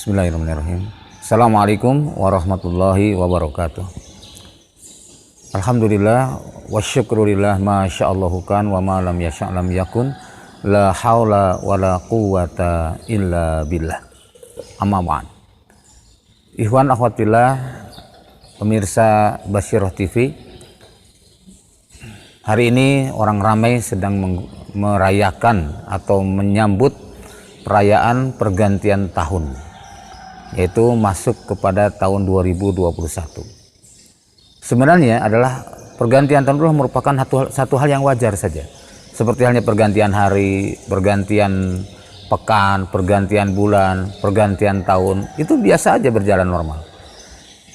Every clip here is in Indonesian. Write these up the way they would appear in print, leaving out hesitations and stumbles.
Bismillahirrahmanirrahim. Assalamualaikum warahmatullahi wabarakatuh. Alhamdulillah wa syukrulillah ma sya'allahu kan wa ma lam yasha' lam yakun. La haula wa la quwata illa billah. Amma ba'd. Ikhwan akhwat fillah, pemirsa Basyiroh TV. Hari ini orang ramai sedang merayakan atau menyambut perayaan pergantian tahun, yaitu masuk kepada tahun 2021. Sebenarnya adalah pergantian tahun itu merupakan satu hal yang wajar saja. Seperti halnya pergantian hari, pergantian pekan, pergantian bulan, pergantian tahun, itu biasa aja berjalan normal.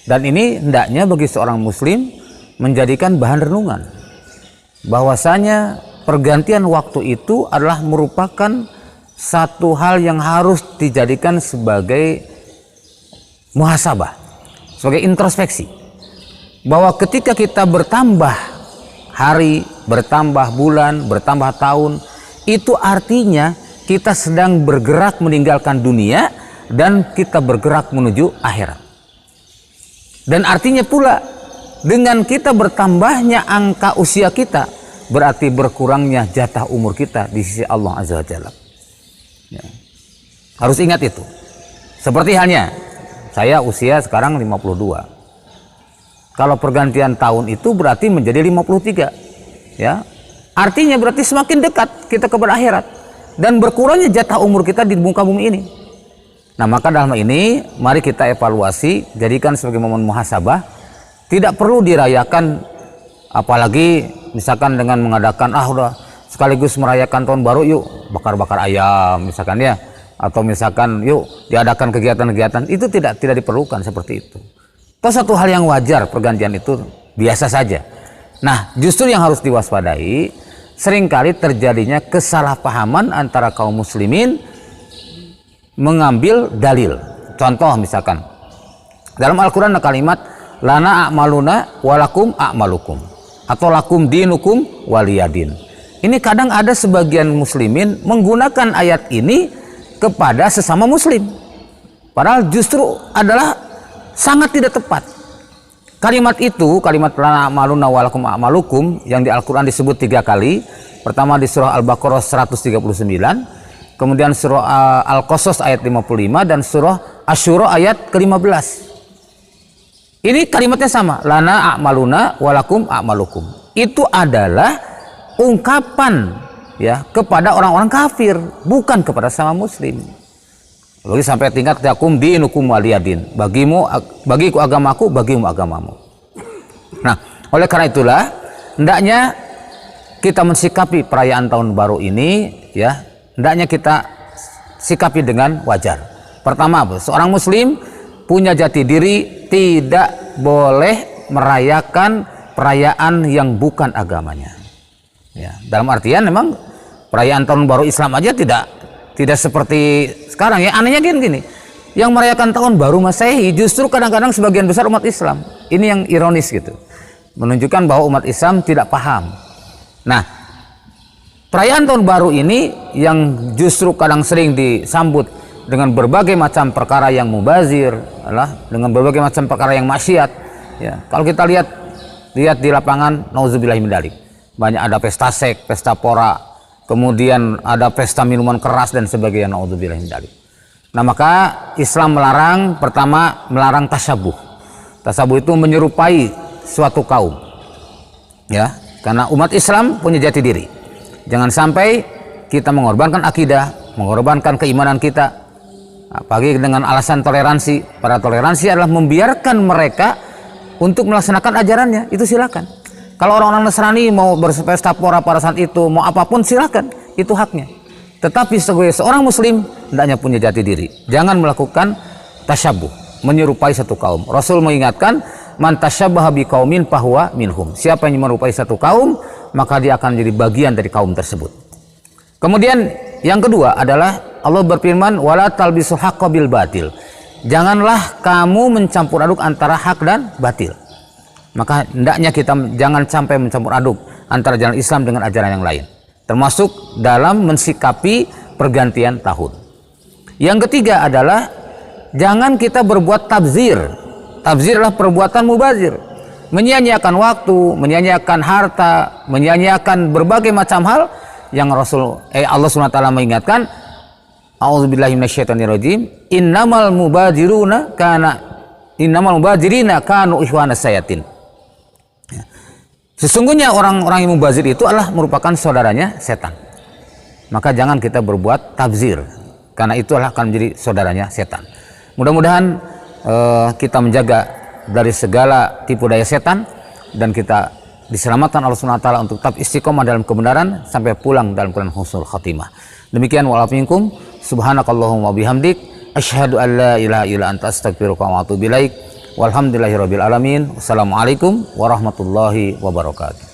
Dan ini hendaknya bagi seorang muslim menjadikan bahan renungan, bahwasanya pergantian waktu itu adalah merupakan satu hal yang harus dijadikan sebagai muhasabah, sebagai introspeksi, bahwa ketika kita bertambah hari, bertambah bulan, bertambah tahun, itu artinya kita sedang bergerak meninggalkan dunia dan kita bergerak menuju akhirat. Dan artinya pula dengan kita bertambahnya angka usia kita, berarti berkurangnya jatah umur kita di sisi Allah Azza wa Jalla. Ya. Harus ingat itu. Seperti halnya saya usia sekarang 52. Kalau pergantian tahun itu berarti menjadi 53. Ya. Artinya berarti semakin dekat kita kepada akhirat dan berkurangnya jatah umur kita di muka bumi ini. Nah, maka dalam ini mari kita evaluasi, jadikan sebagai momen muhasabah. Tidak perlu dirayakan, apalagi misalkan dengan mengadakan udah sekaligus merayakan tahun baru, yuk bakar-bakar ayam misalkan ya, atau misalkan yuk diadakan kegiatan-kegiatan, itu tidak diperlukan seperti itu. Itu satu hal yang wajar, pergantian itu biasa saja. Nah, justru yang harus diwaspadai, seringkali terjadinya kesalahpahaman antara kaum muslimin mengambil dalil. Contoh misalkan dalam Al-Quran ada kalimat lana a'maluna walakum a'malukum, atau lakum dinukum waliyadin. Ini kadang ada sebagian muslimin menggunakan ayat ini kepada sesama muslim, padahal justru adalah sangat tidak tepat. Kalimat itu, kalimat lana a'maluna walakum a'malukum, yang di Al-Quran disebut 3 kali. Pertama di surah Al-Baqarah 139, kemudian surah Al-Qasas ayat 55, dan surah Asy-Syura ayat ke-15. Ini kalimatnya sama, lana a'maluna walakum a'malukum. Itu adalah ungkapan ya kepada orang-orang kafir, bukan kepada sama muslim. Lalu sampai tingkat lakum dinukum waliyadin, bagiku agamaku, bagimu agamamu. Nah, oleh karena itulah hendaknya kita mensikapi perayaan tahun baru ini ya, hendaknya kita sikapi dengan wajar. Pertama, seorang muslim punya jati diri, tidak boleh merayakan perayaan yang bukan agamanya. Ya, dalam artian memang perayaan tahun baru Islam aja tidak seperti sekarang ya. Anehnya gini, yang merayakan tahun baru Masehi justru kadang-kadang sebagian besar umat Islam. Ini yang ironis gitu, menunjukkan bahwa umat Islam tidak paham. Nah, perayaan tahun baru ini yang justru kadang sering disambut dengan berbagai macam perkara yang mubazir, dengan berbagai macam perkara yang maksiat. Ya, kalau kita lihat di lapangan, nauzubillahi min dzalik, banyak ada pesta seks, pesta pora, kemudian ada pesta minuman keras dan sebagainya, naudzubillahi min dzalik. Nah, maka Islam melarang, pertama melarang tasyabuh. Tasyabuh itu menyerupai suatu kaum. Ya, karena umat Islam punya jati diri. Jangan sampai kita mengorbankan akidah, mengorbankan keimanan kita, apalagi dengan alasan toleransi. Para toleransi adalah membiarkan mereka untuk melaksanakan ajarannya, itu silakan. Kalau orang-orang Nasrani mau berpesta pora pada saat itu, mau apapun silakan, itu haknya. Tetapi sebagai seorang muslim hendaknya punya jati diri. Jangan melakukan tasyabuh, menyerupai satu kaum. Rasul mengingatkan, man tasyabbaha biqaumin fahuwa minhum. Siapa yang menyerupai satu kaum, maka dia akan jadi bagian dari kaum tersebut. Kemudian yang kedua adalah Allah berfirman, wala talbisul haqqa bil batil. Janganlah kamu mencampur aduk antara hak dan batil. Maka hendaknya kita jangan sampai mencampur aduk antara jalan Islam dengan ajaran yang lain, termasuk dalam mensikapi pergantian tahun. Yang ketiga adalah jangan kita berbuat tabzir. Tabzir adalah perbuatan mubazir, menyia-nyiakan waktu, menyia-nyiakan harta, menyia-nyiakan berbagai macam hal yang Allah SWT mengingatkan, a'udzubillahi minasyaitonirrajim, innamal mubadzirina kanu ikhwanas sayatin. Sesungguhnya orang-orang yang mubazir itu adalah merupakan saudaranya setan. Maka jangan kita berbuat tabzir, karena itu akan menjadi saudaranya setan. Mudah-mudahan kita menjaga dari segala tipu daya setan, dan kita diselamatkan Allah SWT untuk tetap istiqomah dalam kebenaran sampai pulang dalam keadaan husnul khatimah. Demikian wa'alaikum minkum, subhanakallahumma bihamdik, asyhadu an la ilaha illa anta astaghfiruka wa atubu ilaik. Walhamdulillahirabbil alamin. Wassalamualaikum warahmatullahi wabarakatuh.